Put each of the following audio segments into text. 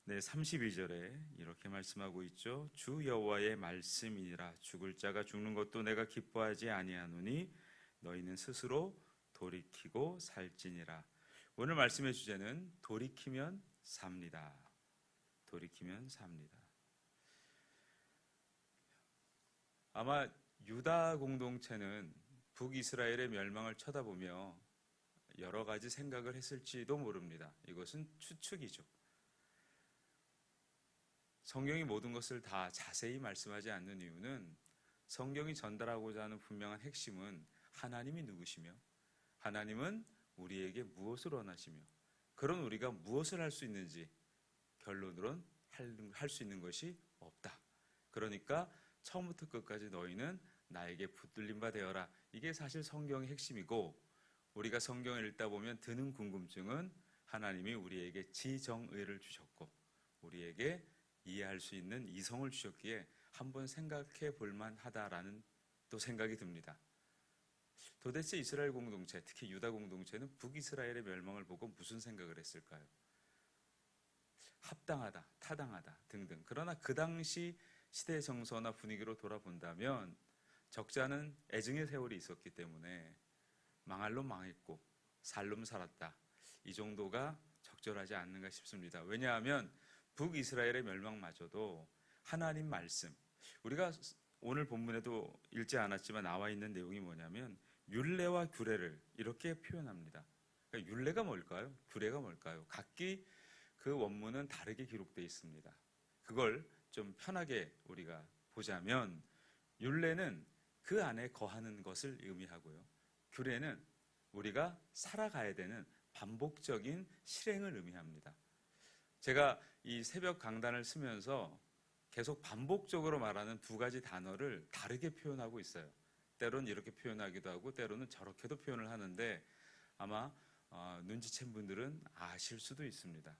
네, 32절에 이렇게 말씀하고 있죠. 주 여호와의 말씀이니라. 죽을 자가 죽는 것도 내가 기뻐하지 아니하노니 너희는 스스로 돌이키고 살지니라. 오늘 말씀의 주제는 돌이키면 삽니다. 돌이키면 삽니다. 아마 유다 공동체는 북이스라엘의 멸망을 쳐다보며 여러 가지 생각을 했을지도 모릅니다. 이것은 추측이죠. 성경이 모든 것을 다 자세히 말씀하지 않는 이유는 성경이 전달하고자 하는 분명한 핵심은 하나님이 누구시며 하나님은 우리에게 무엇을 원하시며 그런 우리가 무엇을 할 수 있는지 결론으로는 할 수 있는 것이 없다. 그러니까 처음부터 끝까지 너희는 나에게 붙들린 바 되어라. 이게 사실 성경의 핵심이고 우리가 성경을 읽다 보면 드는 궁금증은 하나님이 우리에게 지정의를 주셨고 우리에게 이해할 수 있는 이성을 주셨기에 한번 생각해 볼 만하다라는 또 생각이 듭니다. 도대체 이스라엘 공동체, 특히 유다 공동체는 북이스라엘의 멸망을 보고 무슨 생각을 했을까요? 합당하다, 타당하다 등등. 그러나 그 당시 시대 정서나 분위기로 돌아본다면 적지 않은 애증의 세월이 있었기 때문에 망할 놈 망했고 살 놈 살았다. 이 정도가 적절하지 않는가 싶습니다. 왜냐하면 북이스라엘의 멸망마저도 하나님 말씀, 우리가 오늘 본문에도 읽지 않았지만 나와 있는 내용이 뭐냐면 율례와 규례를 이렇게 표현합니다. 그러니까 율례가 뭘까요? 규례가 뭘까요? 각기 그 원문은 다르게 기록되어 있습니다. 그걸 좀 편하게 우리가 보자면 율례는 그 안에 거하는 것을 의미하고요. 규례는 우리가 살아가야 되는 반복적인 실행을 의미합니다. 제가 이 새벽 강단을 쓰면서 계속 반복적으로 말하는 두 가지 단어를 다르게 표현하고 있어요. 때로는 이렇게 표현하기도 하고 때로는 저렇게도 표현을 하는데 아마 눈치챈 분들은 아실 수도 있습니다.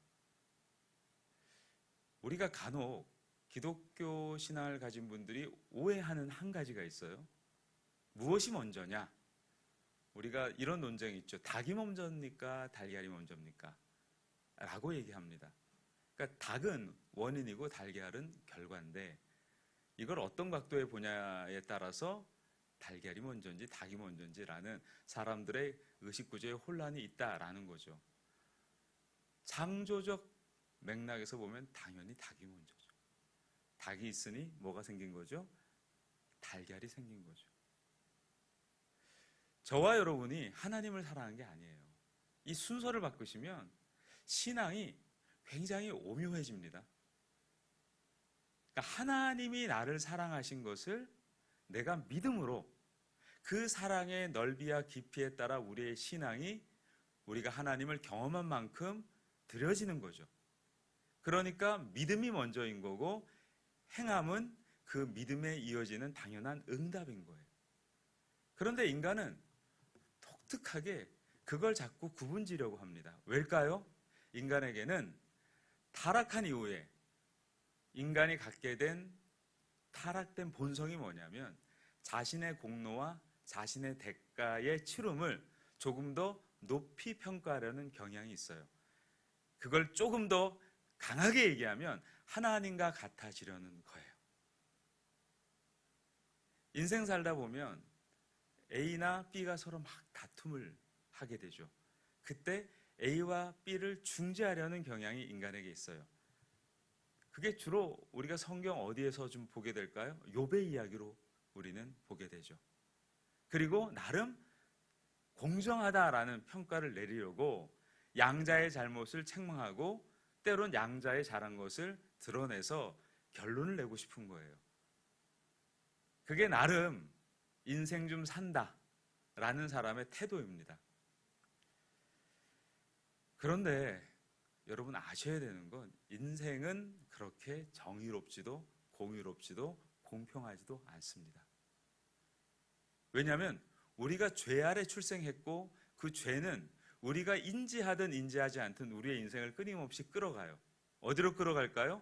우리가 간혹 기독교 신앙을 가진 분들이 오해하는 한 가지가 있어요. 무엇이 먼저냐? 우리가 이런 논쟁이 있죠. 닭이 먼저입니까? 달걀이 먼저입니까? 라고 얘기합니다. 그러니까 닭은 원인이고 달걀은 결과인데 이걸 어떤 각도에 보냐에 따라서 달걀이 먼저인지 닭이 먼저인지라는 사람들의 의식구조에 혼란이 있다라는 거죠. 창조적 맥락에서 보면 당연히 닭이 먼저죠. 닭이 있으니 뭐가 생긴 거죠? 달걀이 생긴 거죠. 저와 여러분이 하나님을 사랑한 게 아니에요. 이 순서를 바꾸시면 신앙이 굉장히 오묘해집니다. 그러니까 하나님이 나를 사랑하신 것을 내가 믿음으로 그 사랑의 넓이와 깊이에 따라 우리의 신앙이 우리가 하나님을 경험한 만큼 드려지는 거죠. 그러니까 믿음이 먼저인 거고 행함은 그 믿음에 이어지는 당연한 응답인 거예요. 그런데 인간은 독특하게 그걸 자꾸 구분지려고 합니다. 왜일까요? 인간에게는 타락한 이후에 인간이 갖게 된 타락된 본성이 뭐냐면 자신의 공로와 자신의 대가의 치름을 조금 더 높이 평가하려는 경향이 있어요. 그걸 조금 더 강하게 얘기하면 하나님과 같아지려는 거예요. 인생 살다 보면 A나 B가 서로 막 다툼을 하게 되죠. 그때 A와 B를 중재하려는 경향이 인간에게 있어요. 그게 주로 우리가 성경 어디에서 좀 보게 될까요? 욥의 이야기로 우리는 보게 되죠. 그리고 나름 공정하다라는 평가를 내리려고 양자의 잘못을 책망하고 때론 양자의 잘한 것을 드러내서 결론을 내고 싶은 거예요. 그게 나름 인생 좀 산다라는 사람의 태도입니다. 그런데 여러분 아셔야 되는 건 인생은 그렇게 정의롭지도 공의롭지도 공평하지도 않습니다. 왜냐하면 우리가 죄 아래 출생했고 그 죄는 우리가 인지하든 인지하지 않든 우리의 인생을 끊임없이 끌어가요. 어디로 끌어갈까요?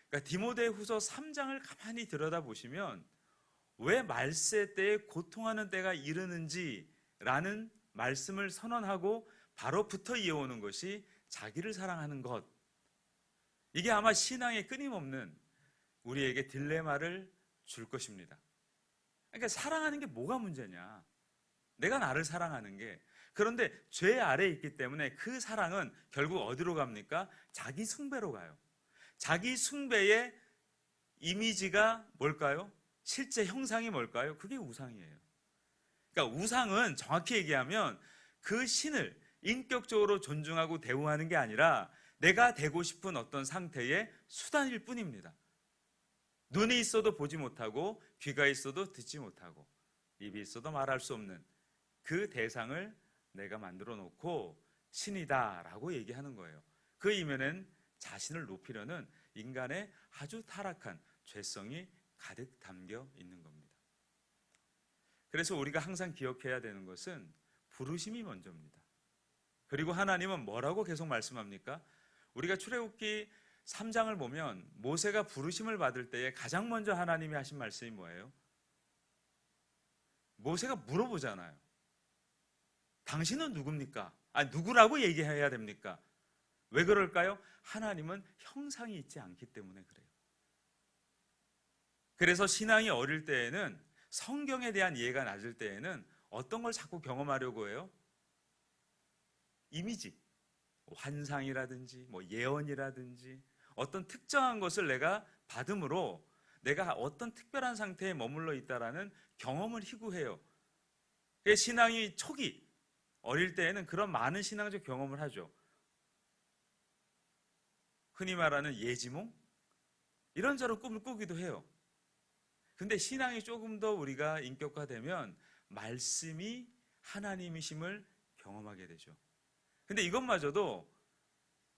그러니까 디모데후서 3장을 가만히 들여다보시면 왜 말세 때에 고통하는 때가 이르는지라는 말씀을 선언하고 바로 붙어 이어오는 것이 자기를 사랑하는 것, 이게 아마 신앙의 끊임없는 우리에게 딜레마를 줄 것입니다. 그러니까 사랑하는 게 뭐가 문제냐? 내가 나를 사랑하는 게. 그런데 죄 아래에 있기 때문에 그 사랑은 결국 어디로 갑니까? 자기 숭배로 가요. 자기 숭배의 이미지가 뭘까요? 실제 형상이 뭘까요? 그게 우상이에요. 그러니까 우상은 정확히 얘기하면 그 신을 인격적으로 존중하고 대우하는 게 아니라 내가 되고 싶은 어떤 상태의 수단일 뿐입니다. 눈이 있어도 보지 못하고 귀가 있어도 듣지 못하고 입이 있어도 말할 수 없는 그 대상을 내가 만들어 놓고 신이다라고 얘기하는 거예요. 그 이면엔 자신을 높이려는 인간의 아주 타락한 죄성이 가득 담겨 있는 겁니다. 그래서 우리가 항상 기억해야 되는 것은 부르심이 먼저입니다. 그리고 하나님은 뭐라고 계속 말씀합니까? 우리가 출애굽기 3장을 보면 모세가 부르심을 받을 때에 가장 먼저 하나님이 하신 말씀이 뭐예요? 모세가 물어보잖아요. 당신은 누굽니까? 누구라고 얘기해야 됩니까? 왜 그럴까요? 하나님은 형상이 있지 않기 때문에 그래요. 그래서 신앙이 어릴 때에는, 성경에 대한 이해가 낮을 때에는 어떤 걸 자꾸 경험하려고 해요? 이미지, 환상이라든지 예언이라든지 어떤 특정한 것을 내가 받음으로 내가 어떤 특별한 상태에 머물러 있다라는 경험을 희구해요. 신앙이 초기, 어릴 때에는 그런 많은 신앙적 경험을 하죠. 흔히 말하는 예지몽? 이런저런 꿈을 꾸기도 해요. 근데 신앙이 조금 더 우리가 인격화되면 말씀이 하나님이심을 경험하게 되죠. 근데 이것마저도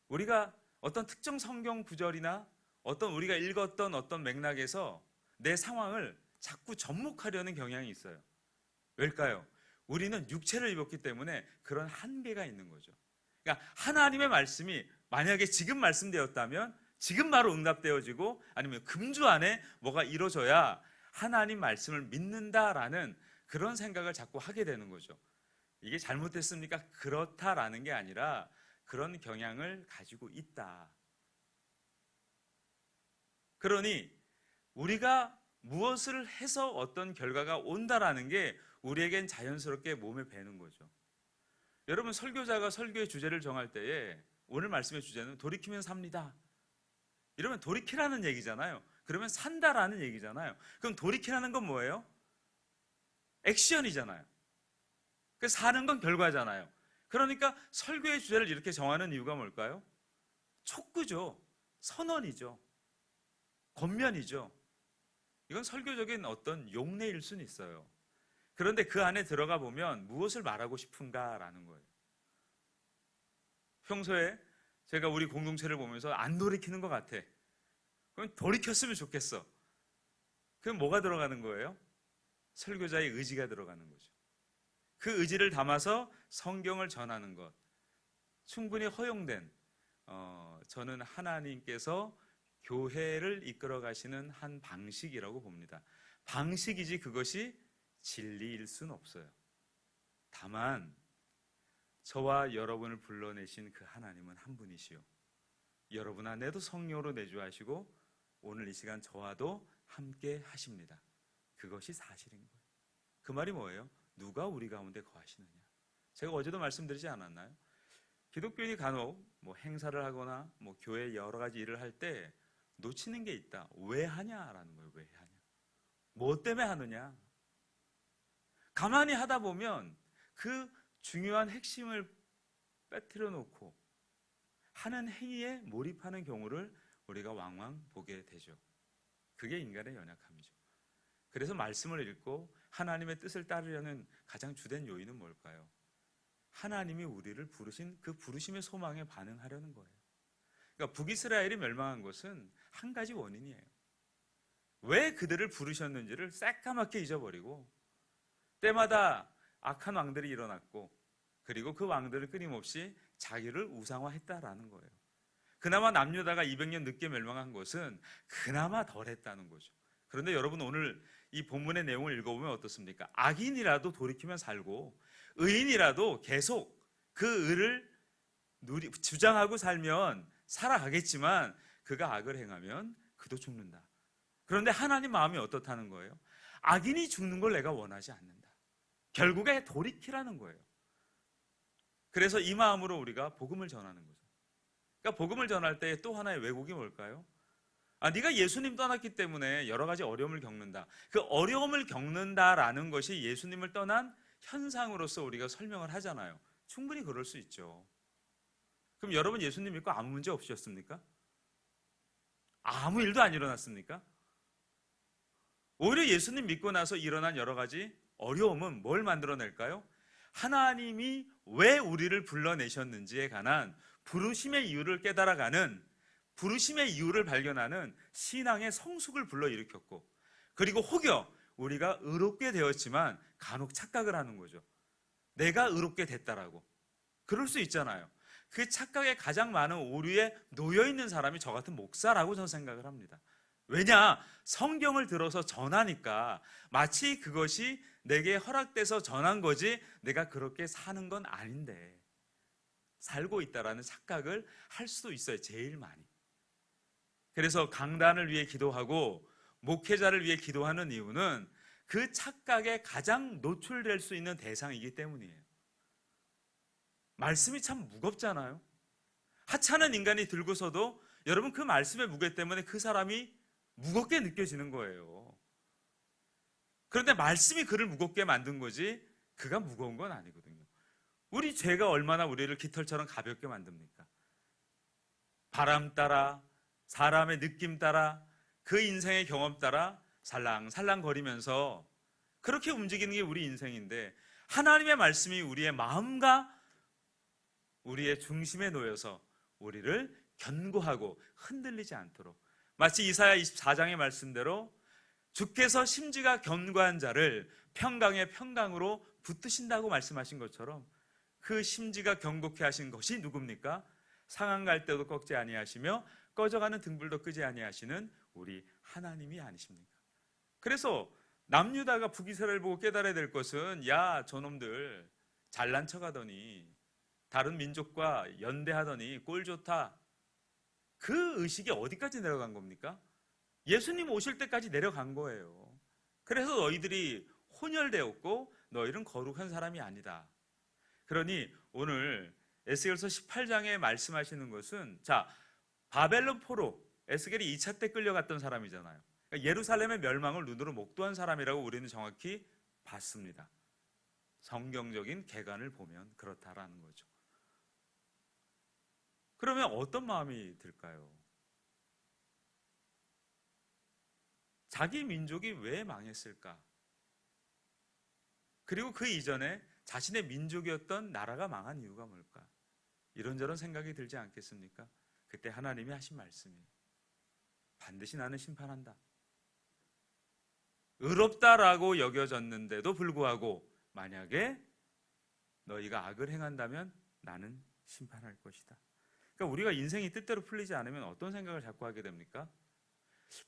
우리가 어떤 특정 성경 구절이나 어떤 우리가 읽었던 어떤 맥락에서 내 상황을 자꾸 접목하려는 경향이 있어요. 왜일까요? 우리는 육체를 입었기 때문에 그런 한계가 있는 거죠. 그러니까 하나님의 말씀이 만약에 지금 말씀되었다면 지금 바로 응답되어지고 아니면 금주 안에 뭐가 이루어져야 하나님 말씀을 믿는다라는 그런 생각을 자꾸 하게 되는 거죠. 이게 잘못됐습니까? 그렇다라는 게 아니라 그런 경향을 가지고 있다. 그러니 우리가 무엇을 해서 어떤 결과가 온다라는 게 우리에겐 자연스럽게 몸에 배는 거죠. 여러분, 설교자가 설교의 주제를 정할 때에 오늘 말씀의 주제는 돌이키면 삽니다. 이러면 돌이키라는 얘기잖아요. 그러면 산다라는 얘기잖아요. 그럼 돌이키라는 건 뭐예요? 액션이잖아요. 그 사는 건 결과잖아요. 그러니까 설교의 주제를 이렇게 정하는 이유가 뭘까요? 촉구죠. 선언이죠. 권면이죠. 이건 설교적인 어떤 용례일 수는 있어요. 그런데 그 안에 들어가 보면 무엇을 말하고 싶은가라는 거예요. 평소에 제가 우리 공동체를 보면서 안 돌이키는 것 같아. 그럼 돌이켰으면 좋겠어. 그럼 뭐가 들어가는 거예요? 설교자의 의지가 들어가는 거죠. 그 의지를 담아서 성경을 전하는 것, 충분히 허용된, 저는 하나님께서 교회를 이끌어 가시는 한 방식이라고 봅니다. 방식이지 그것이 진리일 수는 없어요. 다만 저와 여러분을 불러내신 그 하나님은 한 분이시요, 여러분 안에도 성령으로 내주하시고 오늘 이 시간 저와도 함께 하십니다. 그것이 사실인 거예요. 그 말이 뭐예요? 누가 우리 가운데 거하시느냐. 제가 어제도 말씀드리지 않았나요? 기독교인이 간혹 행사를 하거나 교회 여러 가지 일을 할 때 놓치는 게 있다. 왜 하냐라는 거예요. 왜 하냐. 뭐 때문에 하느냐. 가만히 하다 보면 그 중요한 핵심을 빼뜨려 놓고 하는 행위에 몰입하는 경우를 우리가 왕왕 보게 되죠. 그게 인간의 연약함이죠. 그래서 말씀을 읽고 하나님의 뜻을 따르려는 가장 주된 요인은 뭘까요? 하나님이 우리를 부르신 그 부르심의 소망에 반응하려는 거예요. 그러니까 북이스라엘이 멸망한 것은 한 가지 원인이에요. 왜 그들을 부르셨는지를 새까맣게 잊어버리고 때마다 악한 왕들이 일어났고 그리고 그 왕들을 끊임없이 자기를 우상화했다라는 거예요. 그나마 남유다가 200년 늦게 멸망한 것은 그나마 덜했다는 거죠. 그런데 여러분, 오늘 이 본문의 내용을 읽어보면 어떻습니까? 악인이라도 돌이키면 살고 의인이라도 계속 그 의를 주장하고 살면 살아가겠지만 그가 악을 행하면 그도 죽는다. 그런데 하나님 마음이 어떻다는 거예요? 악인이 죽는 걸 내가 원하지 않는다. 결국에 돌이키라는 거예요. 그래서 이 마음으로 우리가 복음을 전하는 거죠. 그러니까 복음을 전할 때 또 하나의 왜곡이 뭘까요? 네가 예수님 떠났기 때문에 여러 가지 어려움을 겪는다. 그 어려움을 겪는다라는 것이 예수님을 떠난 현상으로서 우리가 설명을 하잖아요. 충분히 그럴 수 있죠. 그럼 여러분 예수님 믿고 아무 문제 없으셨습니까? 아무 일도 안 일어났습니까? 오히려 예수님 믿고 나서 일어난 여러 가지 어려움은 뭘 만들어낼까요? 하나님이 왜 우리를 불러내셨는지에 관한 부르심의 이유를 깨달아가는, 부르심의 이유를 발견하는 신앙의 성숙을 불러일으켰고, 그리고 혹여 우리가 의롭게 되었지만 간혹 착각을 하는 거죠. 내가 의롭게 됐다라고. 그럴 수 있잖아요. 그 착각에 가장 많은 오류에 놓여있는 사람이 저 같은 목사라고 저는 생각을 합니다. 왜냐? 성경을 들어서 전하니까 마치 그것이 내게 허락돼서 전한 거지 내가 그렇게 사는 건 아닌데 살고 있다라는 착각을 할 수도 있어요. 제일 많이. 그래서 강단을 위해 기도하고 목회자를 위해 기도하는 이유는 그 착각에 가장 노출될 수 있는 대상이기 때문이에요. 말씀이 참 무겁잖아요. 하찮은 인간이 들고서도 여러분 그 말씀의 무게 때문에 그 사람이 무겁게 느껴지는 거예요. 그런데 말씀이 그를 무겁게 만든 거지 그가 무거운 건 아니거든요. 우리 죄가 얼마나 우리를 깃털처럼 가볍게 만듭니까? 바람 따라, 사람의 느낌 따라, 그 인생의 경험 따라 살랑살랑 거리면서 그렇게 움직이는 게 우리 인생인데, 하나님의 말씀이 우리의 마음과 우리의 중심에 놓여서 우리를 견고하고 흔들리지 않도록, 마치 이사야 24장의 말씀대로 주께서 심지가 견고한 자를 평강의 평강으로 붙드신다고 말씀하신 것처럼 그 심지가 견고케 하신 것이 누굽니까? 상한 갈 때도 꺾지 아니하시며 꺼져가는 등불도 끄지 아니하시는 우리 하나님이 아니십니까? 그래서 남유다가 북이스라엘을 보고 깨달아야 될 것은, 야 저놈들 잘난 척하더니 다른 민족과 연대하더니 꼴 좋다, 그 의식이 어디까지 내려간 겁니까? 예수님 오실 때까지 내려간 거예요. 그래서 너희들이 혼혈되었고 너희는 거룩한 사람이 아니다. 그러니 오늘 에스겔서 18장에 말씀하시는 것은, 자, 바벨론 포로, 에스겔이 2차 때 끌려갔던 사람이잖아요. 그러니까 예루살렘의 멸망을 눈으로 목도한 사람이라고 우리는 정확히 봤습니다. 성경적인 개관을 보면 그렇다라는 거죠. 그러면 어떤 마음이 들까요? 자기 민족이 왜 망했을까? 그리고 그 이전에 자신의 민족이었던 나라가 망한 이유가 뭘까? 이런저런 생각이 들지 않겠습니까? 그때 하나님이 하신 말씀이에요. 반드시 나는 심판한다. 의롭다라고 여겨졌는데도 불구하고 만약에 너희가 악을 행한다면 나는 심판할 것이다. 그러니까 우리가 인생이 뜻대로 풀리지 않으면 어떤 생각을 자꾸 하게 됩니까?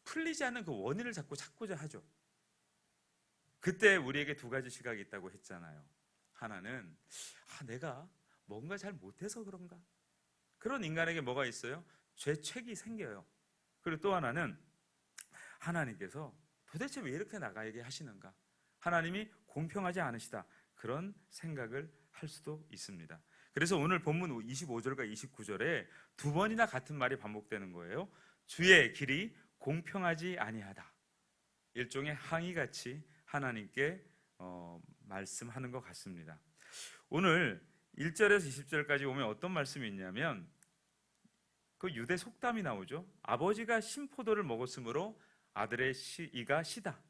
풀리지 않는 그 원인을 자꾸 찾고자 하죠. 그때 우리에게 두 가지 시각이 있다고 했잖아요. 하나는 내가 뭔가 잘 못해서 그런가? 그런 인간에게 뭐가 있어요? 죄책이 생겨요. 그리고 또 하나는 하나님께서 도대체 왜 이렇게 나에게 하시는가? 하나님이 공평하지 않으시다. 그런 생각을 할 수도 있습니다. 그래서 오늘 본문 25절과 29절에 두 번이나 같은 말이 반복되는 거예요. 주의 길이 공평하지 아니하다. 일종의 항의같이 하나님께 말씀하는 것 같습니다. 오늘 1절에서 20절까지 오면 어떤 말씀이 있냐면 그 유대 속담이 나오죠. 아버지가 신포도를 먹었으므로 아들의 이가 시다.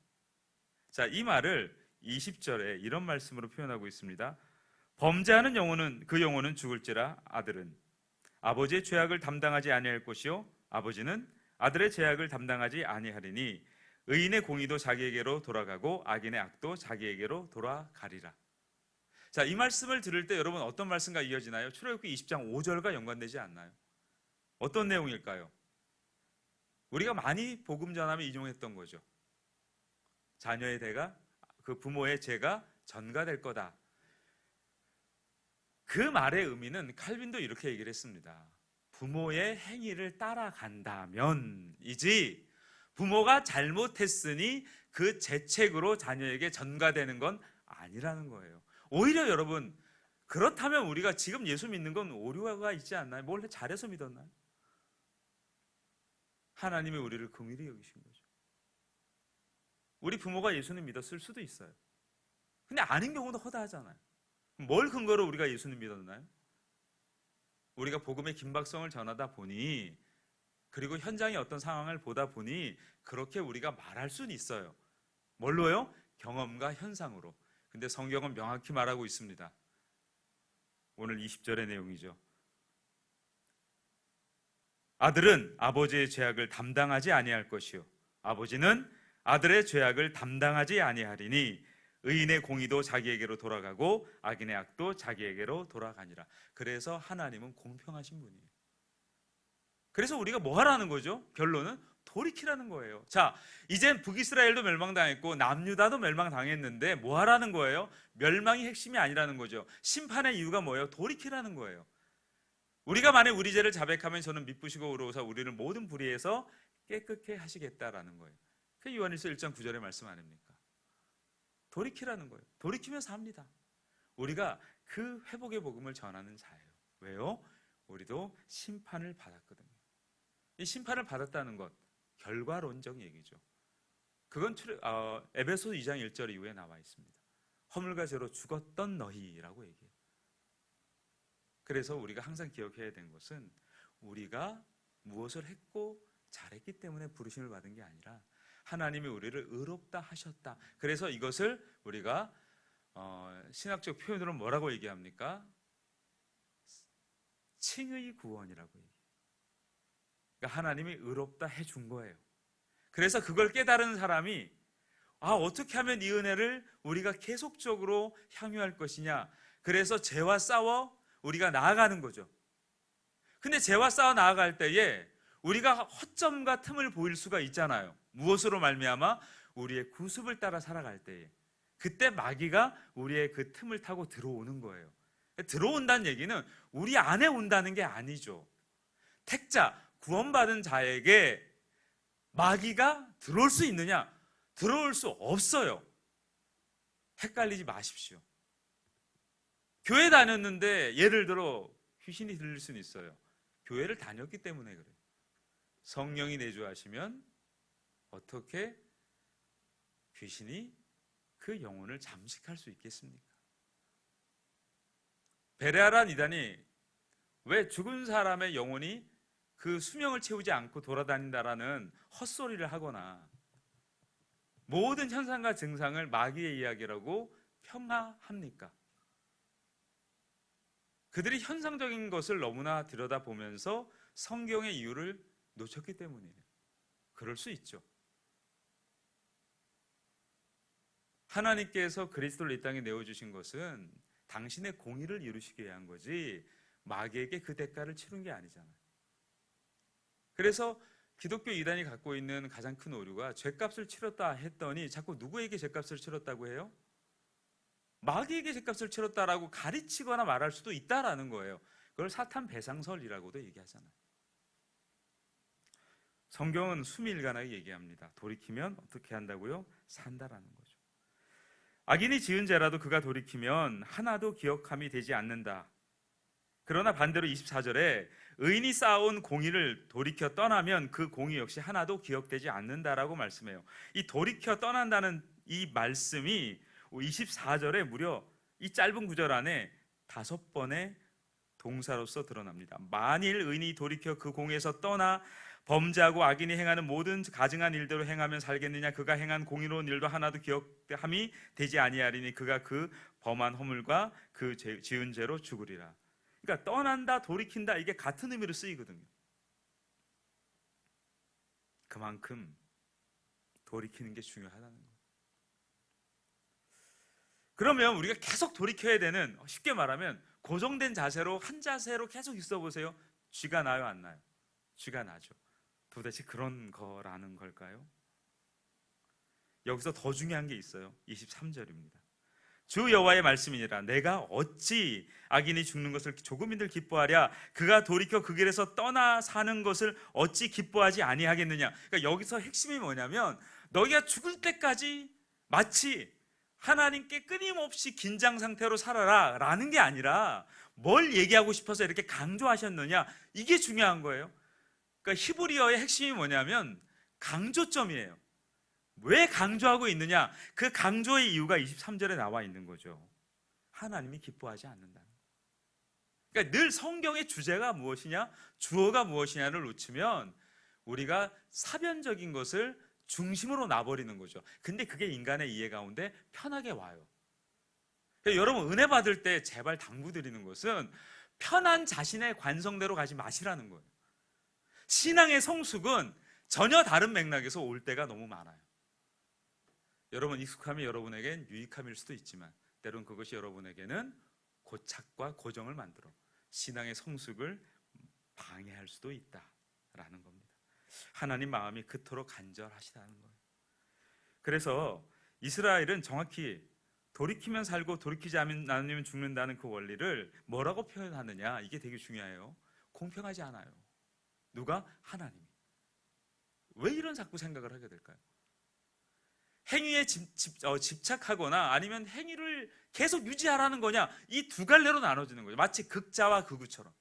자, 이 말을 20절에 이런 말씀으로 표현하고 있습니다. 범죄하는 영혼은 그 영혼은 죽을지라 아들은 아버지의 죄악을 담당하지 아니할 것이요 아버지는 아들의 죄악을 담당하지 아니하리니 의인의 공의도 자기에게로 돌아가고 악인의 악도 자기에게로 돌아가리라. 자, 이 말씀을 들을 때 여러분 어떤 말씀과 이어지나요? 출애굽기 20장 5절과 연관되지 않나요? 어떤 내용일까요? 우리가 많이 복음 전하며 인용했던 거죠. 자녀의 대가, 그 부모의 죄가 전가될 거다. 그 말의 의미는 칼빈도 이렇게 얘기를 했습니다. 부모의 행위를 따라간다면이지, 부모가 잘못했으니 그 죄책으로 자녀에게 전가되는 건 아니라는 거예요. 오히려 여러분, 그렇다면 우리가 지금 예수 믿는 건 오류가 있지 않나요? 뭘 잘해서 믿었나요? 하나님이 우리를 긍휼히 여기신 거죠. 우리 부모가 예수님 믿었을 수도 있어요. 근데 아닌 경우도 허다하잖아요. 뭘 근거로 우리가 예수님 믿었나요? 우리가 복음의 긴박성을 전하다 보니, 그리고 현장의 어떤 상황을 보다 보니 그렇게 우리가 말할 수는 있어요. 뭘로요? 경험과 현상으로. 근데 성경은 명확히 말하고 있습니다. 오늘 20절의 내용이죠. 아들은 아버지의 죄악을 담당하지 아니할 것이요 아버지는 아들의 죄악을 담당하지 아니하리니 의인의 공의도 자기에게로 돌아가고 악인의 악도 자기에게로 돌아가니라. 그래서 하나님은 공평하신 분이에요. 그래서 우리가 뭐 하라는 거죠? 결론은 돌이키라는 거예요. 자, 이젠 북이스라엘도 멸망당했고 남유다도 멸망당했는데 뭐 하라는 거예요? 멸망이 핵심이 아니라는 거죠. 심판의 이유가 뭐예요? 돌이키라는 거예요. 우리가 만약 우리 죄를 자백하면 저는 미쁘시고 의로우사 우리를 모든 불의에서 깨끗게 하시겠다라는 거예요. 그 요한일서 1장 9절의 말씀 아닙니까? 돌이키라는 거예요. 돌이키면 삽니다. 우리가 그 회복의 복음을 전하는 자예요. 왜요? 우리도 심판을 받았거든요. 이 심판을 받았다는 것, 결과론적 얘기죠. 그건 에베소 2장 1절 이후에 나와 있습니다. 허물과 죄로 죽었던 너희라고 얘기해요. 그래서 우리가 항상 기억해야 되는 것은 우리가 무엇을 했고 잘했기 때문에 부르심을 받은 게 아니라 하나님이 우리를 의롭다 하셨다. 그래서 이것을 우리가 신학적 표현으로 뭐라고 얘기합니까? 칭의 구원이라고 얘기해요. 그러니까 하나님이 의롭다 해준 거예요. 그래서 그걸 깨달은 사람이 어떻게 하면 이 은혜를 우리가 계속적으로 향유할 것이냐. 그래서 죄와 싸워 우리가 나아가는 거죠. 근데 죄와 싸워 나아갈 때에 우리가 허점과 틈을 보일 수가 있잖아요. 무엇으로 말미암아? 우리의 구습을 따라 살아갈 때에 그때 마귀가 우리의 그 틈을 타고 들어오는 거예요. 들어온다는 얘기는 우리 안에 온다는 게 아니죠. 택자, 구원받은 자에게 마귀가 들어올 수 있느냐? 들어올 수 없어요. 헷갈리지 마십시오. 교회 다녔는데 예를 들어 귀신이 들릴 수는 있어요. 교회를 다녔기 때문에 그래요. 성령이 내주하시면 어떻게 귀신이 그 영혼을 잠식할 수 있겠습니까? 베레아라 니단이 왜 죽은 사람의 영혼이 그 수명을 채우지 않고 돌아다닌다라는 헛소리를 하거나 모든 현상과 증상을 마귀의 이야기라고 평가합니까? 그들이 현상적인 것을 너무나 들여다보면서 성경의 이유를 놓쳤기 때문이에요. 그럴 수 있죠. 하나님께서 그리스도를 이 땅에 내어주신 것은 당신의 공의를 이루시기 위한 거지 마귀에게 그 대가를 치른 게 아니잖아요. 그래서 기독교 이단이 갖고 있는 가장 큰 오류가 죄값을 치렀다 했더니 자꾸 누구에게 죄값을 치렀다고 해요? 마귀에게 죄값을 치렀다라고 가르치거나 말할 수도 있다라는 거예요. 그걸 사탄 배상설이라고도 얘기하잖아요. 성경은 수미일관하게 얘기합니다. 돌이키면 어떻게 한다고요? 산다라는 거죠. 악인이 지은 죄라도 그가 돌이키면 하나도 기억함이 되지 않는다. 그러나 반대로 24절에 의인이 쌓아온 공의를 돌이켜 떠나면 그 공의 역시 하나도 기억되지 않는다라고 말씀해요. 이 돌이켜 떠난다는 이 말씀이 24절에 무려 이 짧은 구절 안에 5번의 동사로서 드러납니다. 만일 의인이 돌이켜 그 공에서 떠나 범죄하고 악인이 행하는 모든 가증한 일대로 행하면 살겠느냐? 그가 행한 공의로운 일도 하나도 기억함이 되지 아니하리니 그가 그 범한 허물과 그 지은 죄로 죽으리라. 그러니까 떠난다, 돌이킨다 이게 같은 의미로 쓰이거든요. 그만큼 돌이키는 게 중요하다는 거예요. 그러면 우리가 계속 돌이켜야 되는, 쉽게 말하면 고정된 자세로 한 자세로 계속 있어 보세요. 쥐가 나요, 안 나요? 쥐가 나죠. 도대체 그런 거라는 걸까요? 여기서 더 중요한 게 있어요. 23절입니다. 주 여호와의 말씀이니라. 내가 어찌 악인이 죽는 것을 조금이들 기뻐하랴. 그가 돌이켜 그 길에서 떠나 사는 것을 어찌 기뻐하지 아니하겠느냐. 그러니까 여기서 핵심이 뭐냐면 너희가 죽을 때까지 마치 하나님께 끊임없이 긴장 상태로 살아라 라는 게 아니라 뭘 얘기하고 싶어서 이렇게 강조하셨느냐, 이게 중요한 거예요. 그러니까 히브리어의 핵심이 뭐냐면 강조점이에요. 왜 강조하고 있느냐, 그 강조의 이유가 23절에 나와 있는 거죠. 하나님이 기뻐하지 않는다. 그러니까 늘 성경의 주제가 무엇이냐, 주어가 무엇이냐를 놓치면 우리가 사변적인 것을 중심으로 놔버리는 거죠. 근데 그게 인간의 이해 가운데 편하게 와요. 그러니까 여러분, 은혜 받을 때 제발 당부드리는 것은 편한 자신의 관성대로 가지 마시라는 거예요. 신앙의 성숙은 전혀 다른 맥락에서 올 때가 너무 많아요. 여러분, 익숙함이 여러분에겐 유익함일 수도 있지만 때론 그것이 여러분에게는 고착과 고정을 만들어 신앙의 성숙을 방해할 수도 있다라는 겁니다. 하나님 마음이 그토록 간절하시다는 거예요. 그래서 이스라엘은 정확히 돌이키면 살고 돌이키지 않으면 죽는다는 그 원리를 뭐라고 표현하느냐, 이게 되게 중요해요. 공평하지 않아요. 누가? 하나님이. 왜 이런 자꾸 생각을 하게 될까요? 행위에 집착하거나 아니면 행위를 계속 유지하라는 거냐, 이 두 갈래로 나눠지는 거죠. 마치 극자와 극우처럼.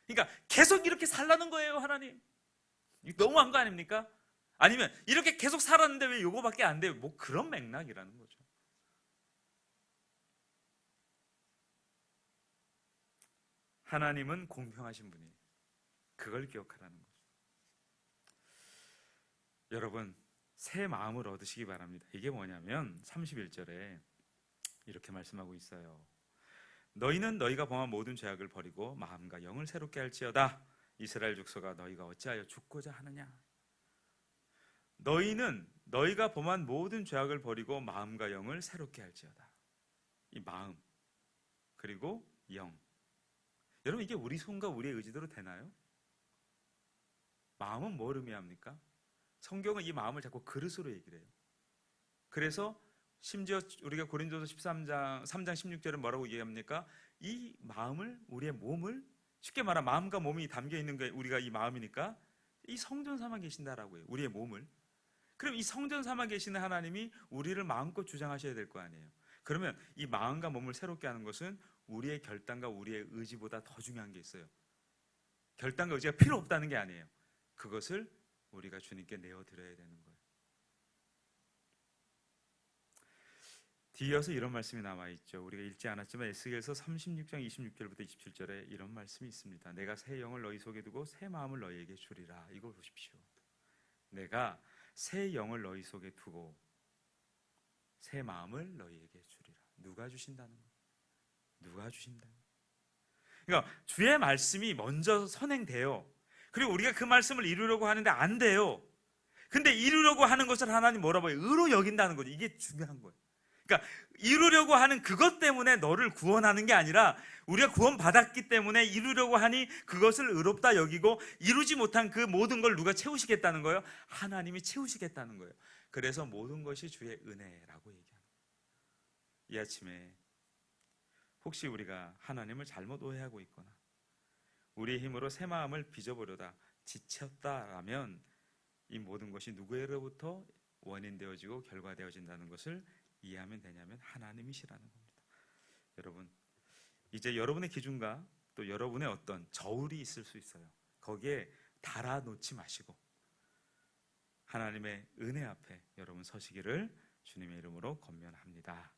그러니까 계속 이렇게 살라는 거예요, 하나님. 너무한 거 아닙니까? 아니면 이렇게 계속 살았는데 왜 요거밖에 안 돼요? 뭐 그런 맥락이라는 거죠. 하나님은 공평하신 분이에요. 그걸 기억하라는 거죠. 여러분, 새 마음을 얻으시기 바랍니다. 이게 뭐냐면 31절에 이렇게 말씀하고 있어요. 너희는 너희가 범한 모든 죄악을 버리고 마음과 영을 새롭게 할지어다. 이스라엘 족속아, 너희가 어찌하여 죽고자 하느냐. 너희는 너희가 범한 모든 죄악을 버리고 마음과 영을 새롭게 할지어다. 이 마음 그리고 영, 여러분, 이게 우리 손과 우리의 의지대로 되나요? 마음은 뭘 의미합니까? 성경은 이 마음을 자꾸 그릇으로 얘기를 해요. 그래서 심지어 우리가 고린도서 3장 16절에 뭐라고 얘기합니까? 이 마음을, 우리의 몸을, 쉽게 말하면 마음과 몸이 담겨 있는 게 우리가 이 마음이니까 이 성전 삼아 계신다라고 해요. 우리의 몸을. 그럼 이 성전 삼아 계시는 하나님이 우리를 마음껏 주장하셔야 될 거 아니에요. 그러면 이 마음과 몸을 새롭게 하는 것은 우리의 결단과 우리의 의지보다 더 중요한 게 있어요. 결단과 의지가 필요 없다는 게 아니에요. 그것을 우리가 주님께 내어드려야 되는 거예요. 뒤이어서 이런 말씀이 남아있죠. 우리가 읽지 않았지만 에스겔서 36장 26절부터 27절에 이런 말씀이 있습니다. 내가 새 영을 너희 속에 두고 새 마음을 너희에게 주리라. 이걸 보십시오. 내가 새 영을 너희 속에 두고 새 마음을 너희에게 주리라. 누가 주신다는 거예요? 누가 주신다는 거예요? 그러니까 주의 말씀이 먼저 선행돼요. 그리고 우리가 그 말씀을 이루려고 하는데 안 돼요. 근데 이루려고 하는 것을 하나님 뭐라고 해요? 의로 여긴다는 거죠. 이게 중요한 거예요. 그러니까 이루려고 하는 그것 때문에 너를 구원하는 게 아니라 우리가 구원받았기 때문에 이루려고 하니 그것을 의롭다 여기고 이루지 못한 그 모든 걸 누가 채우시겠다는 거예요? 하나님이 채우시겠다는 거예요. 그래서 모든 것이 주의 은혜라고 얘기합니다. 이 아침에 혹시 우리가 하나님을 잘못 오해하고 있거나 우리의 힘으로 새 마음을 빚어보려다 지쳤다라면 이 모든 것이 누구로부터 원인되어지고 결과되어진다는 것을 이해하면 되냐면 하나님이시라는 겁니다. 여러분, 이제 여러분의 기준과 또 여러분의 어떤 저울이 있을 수 있어요. 거기에 달아놓지 마시고 하나님의 은혜 앞에 여러분 서시기를 주님의 이름으로 권면합니다.